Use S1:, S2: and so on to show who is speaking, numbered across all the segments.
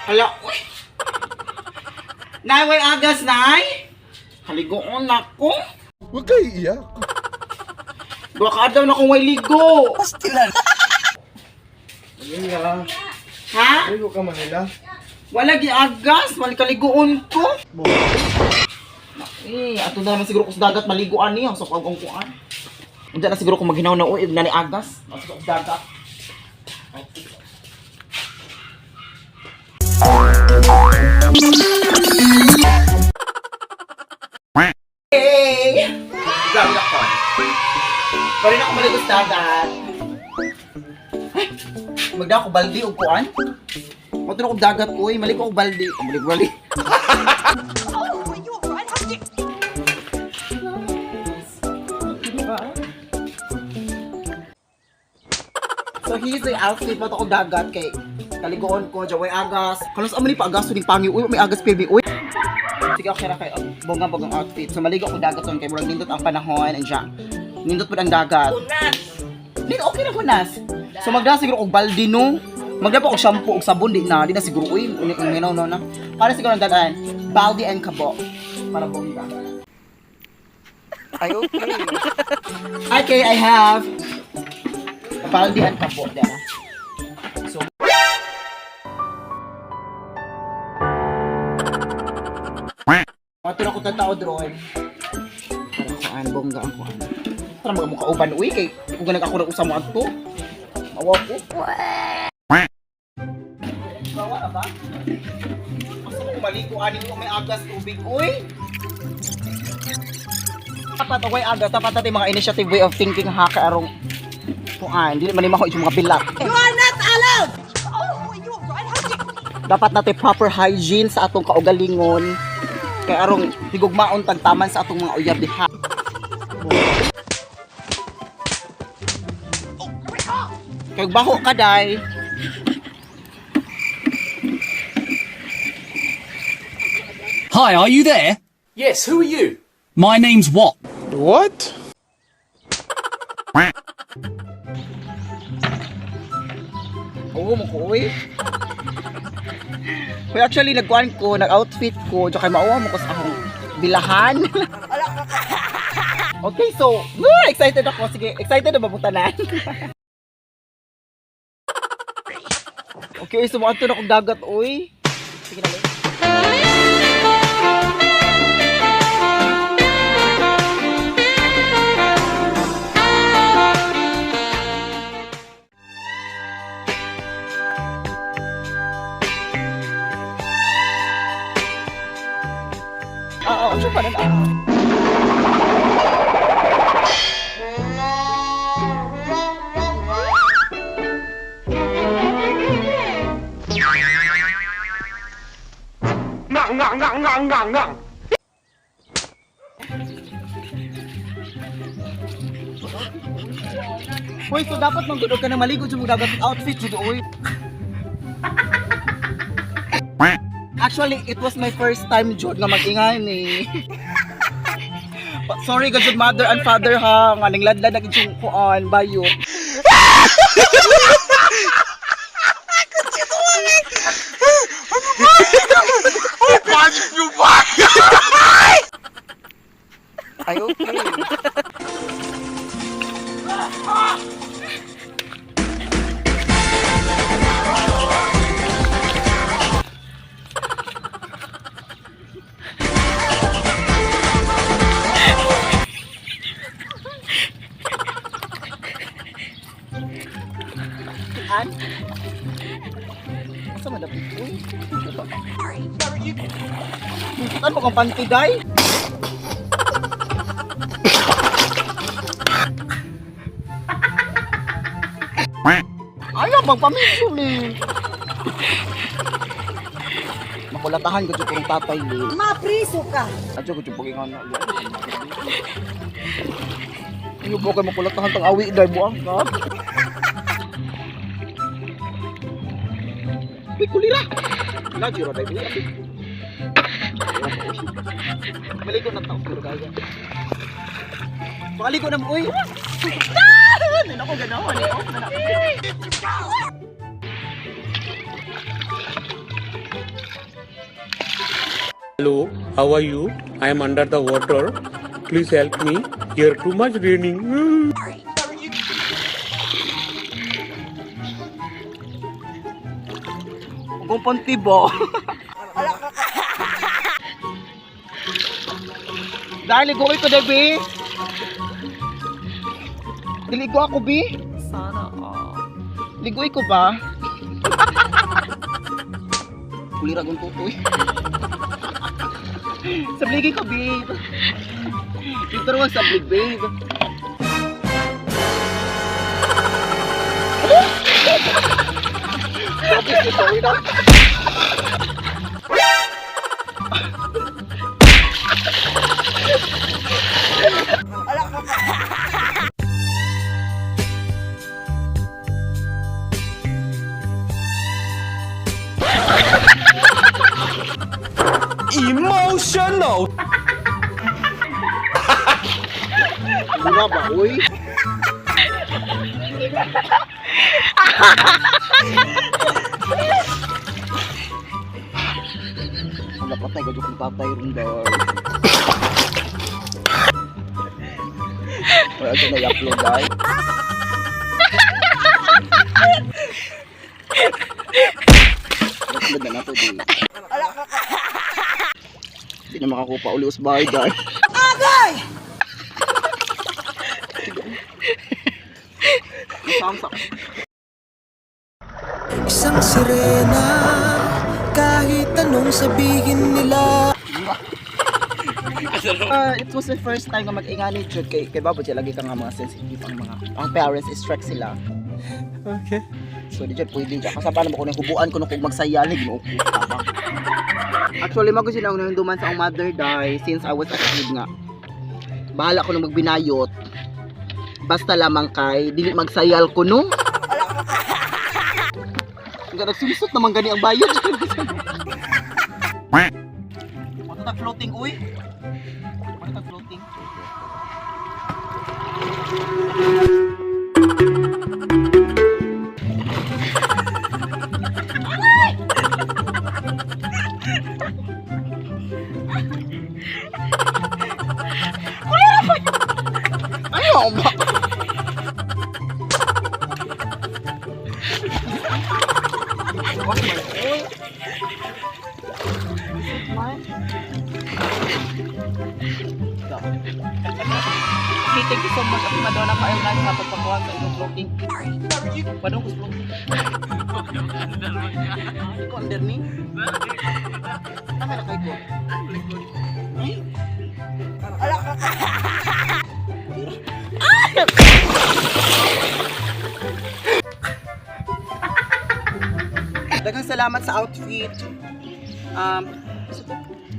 S1: Hala, uy. Nay, way agas, nay. Haligoon ako.
S2: Huwag kayo iiyak.
S1: Dua ka daw na kung way ligo.
S3: Pastilan.
S2: Manila.
S1: Ha?
S2: Ligo ka Manila.
S1: Wala gi agas, mali kaligoon ko. Ato na naman siguro ko sa dagat maliguan niya, so kung kuan. Unsa na siguro ko maghinaw na uy, na ni agas, sa dagat. Hey! Grabe na ko. Pari na ako maligo sa dagat. Magda ako baldi o kuan? Mato na ko dagat uy, maligo ako baldi. Balik-balik. So here's the outfit mo to ko dagat kay kaligoon ko, jaway agas. Kalos amo ni pa agas ning pangi uy, may agas pirmi uy. Sige okay ra kay bongga-bonggang outfit. So maligo ko dagat on kay murag nindot ang panahon and siya. Nindot pud ang dagat. Nindot okay ra kunas. So magda siguro og baldi no. Magda pa og shampoo og sabon di na siguro uy, uminaw no na. Para siguro ang dagan, baldi and kabo para bongga. Ay okay. Okay, I have baldi and kabo dera. So Matira ko tatao drone. Para kuan bongga ang kuan. Para mga mukha uban uy kay kung ganag ako na usa mo adto. Awa ko. Bawa na ba? Asa ko maligo ani ko may agas tubig uy. Dapat away agas dapat natin mga initiative way of thinking ha kay arong kuan dili man maho yung mga bilat.
S3: You are not allowed!
S1: Dapat natin proper hygiene sa atong kaugalingon. Kay arong higugmaon tagtaman sa atong mga uyab diha. Kay baho ka day.
S4: Hi, are you there?
S5: Yes, who are you?
S4: My name's What?
S2: What?
S1: Oo mo ko uy. Kaya actually nagkuhan ko, nag-outfit ko, tsaka mauwa mo ko sa akong bilahan. Okay, so, excited ako. Sige, excited na babutanan. Okay, so mukhang ito na akong dagat, uy. Sige na, siya pa na
S5: Ngang.
S1: Uy, so dapat manggudog ka na maligo sa mga dagat outfit dito, uy. Actually, it was my first time jud nga mag-ingay ni. Sorry ka jud mother and father ha, nga ningladlad na gid kuan bayo. Ay okay. Asa madapit ko? Ano mo kang pantigay? Ayaw magpamilyo ni. Makulatahan ko yung tatay ni.
S3: Mapriso ka!
S1: Adyo ko yung pagingan na. Ano po kayo makulatahan tang awi dahil buang ka? Uy, kulira! Wala, jiro dahil kulira. Maligo na taong puro kaya. Makaligo na mo, uy! Ano ko ganawa ni?
S6: Hello, how are you? I am under the water. Please help me. Here too much raining.
S1: Kung pontibo. Dahil ligoy ko na, Bi. Diligo ako, Bi. Sana ligoy ko ba? Kulira kong tutoy. Sabligi ko, babe. Dito naman sablig, babe. Sablig ito, ito.
S5: Emotional!
S1: Lima ba, uy? Wala patay, gadyo kong patay rin daw. Wala ito na i-upload dahil. Upload na nato, di. Hindi na makakupa uli usbahay dahil.
S3: Agay!
S7: Isang sirena, kahit anong sabihin nila.
S1: It was the first time na mag-ingani jud kay Babo siya lagi ka nga mga sensitive ang parents is strict sila.
S7: Okay.
S1: So di jud pwede siya kasama naman ko nang hubuan ko nung kung magsaya ni ginuupo tama. Actually mago sila nang duman sa ang mother die since I was a kid nga. Bahala ko nang magbinayot. Basta lamang kay dili magsayal ko no. Nga nagsulisot naman gani ang bayad. Ano tag floating uy? Ano tag floating? Ayaw ba? Okay, thank you so much. Ako Madonna pa ayaw lang sa pagpakuha sa inyong floating. Padong ko floating. Hindi ko under ni. Tama na kayo ko. Daghang salamat sa outfit.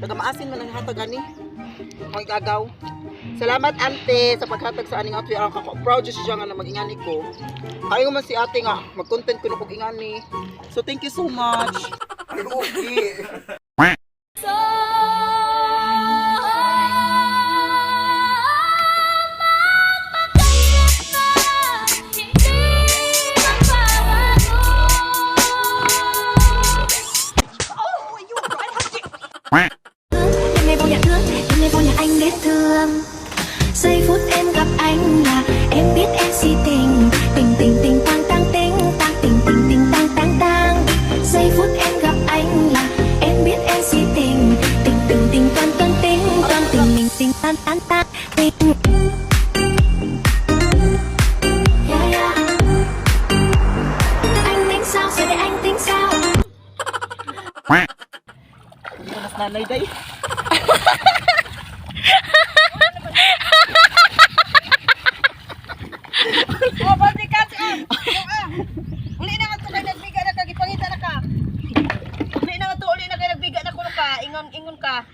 S1: Daghang maasin man ang hatag ani. Ang igagaw. Salamat ante sa paghatag sa aning outfit. Ako proud siya nga na mag-ingani ko. Kayo man si ate nga mag-content ko na kog ingani. So thank you so much. Okay.
S8: Đêm nay vô nhà thương, đêm nay vô nhà anh biết thương. Giây phút em gặp anh là em biết em si tình. Tình tình tình tang tang tình tang tình tình tình tang tang tang. Giây phút em gặp anh là em biết em si tình. Tình tình tình toan toan tình toan tình mình tình tan tan tan tình. Yeah, yeah. Anh tính sao rồi để anh tính sao?
S1: Mas nanay day.
S3: O, pati ka siya. Uli na nga ito kayo nagbiga na ka. Gipangita na ka. Uli na nga ito. Uli na kayo nagbiga na kuno ka. Ingon ka.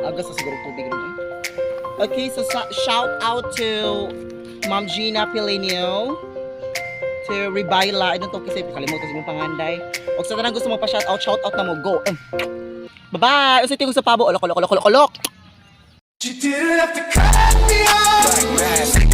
S1: Agas sa siguro tubig rin. Okay, so shout out to Ma'am Gina Pilenio. To Ribayla, I don't know kasi kalimutan sa mong panganday. O sa tanang gusto mo pa shout out na mo, go. Bye-bye! Usa tingog sa pabo, olok.
S5: You didn't have to cut me off like that.